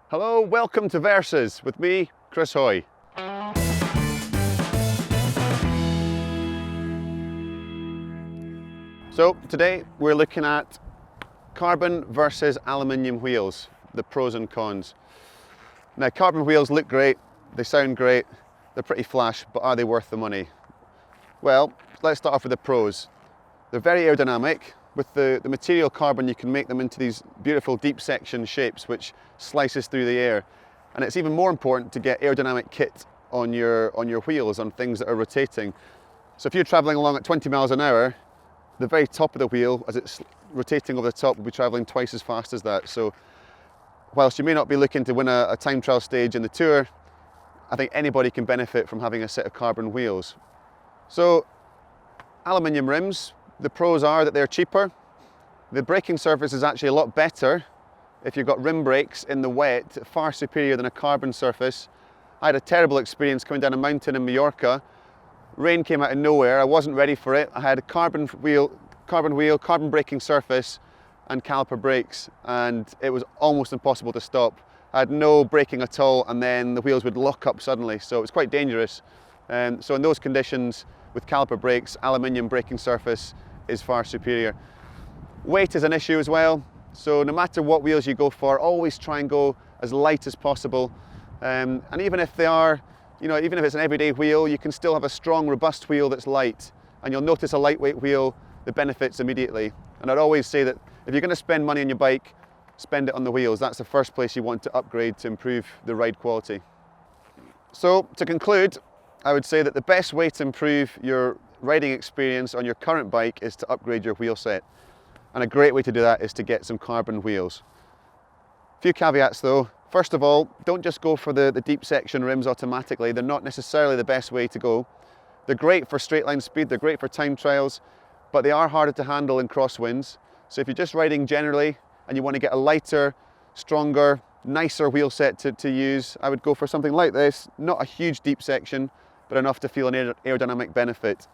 Hello, welcome to Versus with me, Chris Hoy. So today we're looking at carbon versus aluminium wheels, the pros and cons. Now carbon wheels look great, they sound great, they're pretty flash, but are they worth the money? Well, let's start off with the pros. They're very aerodynamic. With the material carbon, you can make them into these beautiful deep section shapes which slices through the air. And it's even more important to get aerodynamic kit on your wheels, on things that are rotating. So if you're traveling along at 20 miles an hour, the very top of the wheel, as it's rotating over the top, will be traveling twice as fast as that. So whilst you may not be looking to win a time trial stage in the Tour, I think anybody can benefit from having a set of carbon wheels. So aluminium rims, the pros are that they're cheaper. The braking surface is actually a lot better if you've got rim brakes in the wet, far superior than a carbon surface. I had a terrible experience coming down a mountain in Mallorca. Rain came out of nowhere, I wasn't ready for it. I had a carbon carbon braking surface and caliper brakes, and it was almost impossible to stop. I had no braking at all, and then the wheels would lock up suddenly, so it was quite dangerous. So in those conditions, with caliper brakes, aluminium braking surface is far superior. Weight is an issue as well, so no matter what wheels you go for, always try and go as light as possible. And even if they are, even if it's an everyday wheel, you can still have a strong, robust wheel that's light, and you'll notice a lightweight wheel, the benefits immediately. And I'd always say that if you're going to spend money on your bike, spend it on the wheels. That's the first place you want to upgrade to improve the ride quality. So to conclude, I would say that the best way to improve your riding experience on your current bike is to upgrade your wheel set. And a great way to do that is to get some carbon wheels. A few caveats though. First of all, don't just go for the deep section rims automatically. They're not necessarily the best way to go. They're great for straight line speed, they're great for time trials, but they are harder to handle in crosswinds. So if you're just riding generally and you want to get a lighter, stronger, nicer wheel set to use, I would go for something like this. Not a huge deep section, but enough to feel an aerodynamic benefit.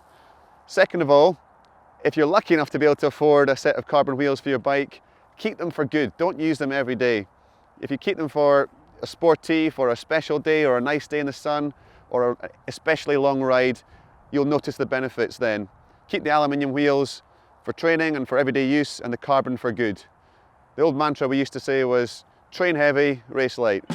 Second of all, if you're lucky enough to be able to afford a set of carbon wheels for your bike, keep them for good. Don't use them every day. If you keep them for a sporty, for a special day or a nice day in the sun or an especially long ride, you'll notice the benefits then. Keep the aluminium wheels for training and for everyday use, and the carbon for good. The old mantra we used to say was, train heavy, race light.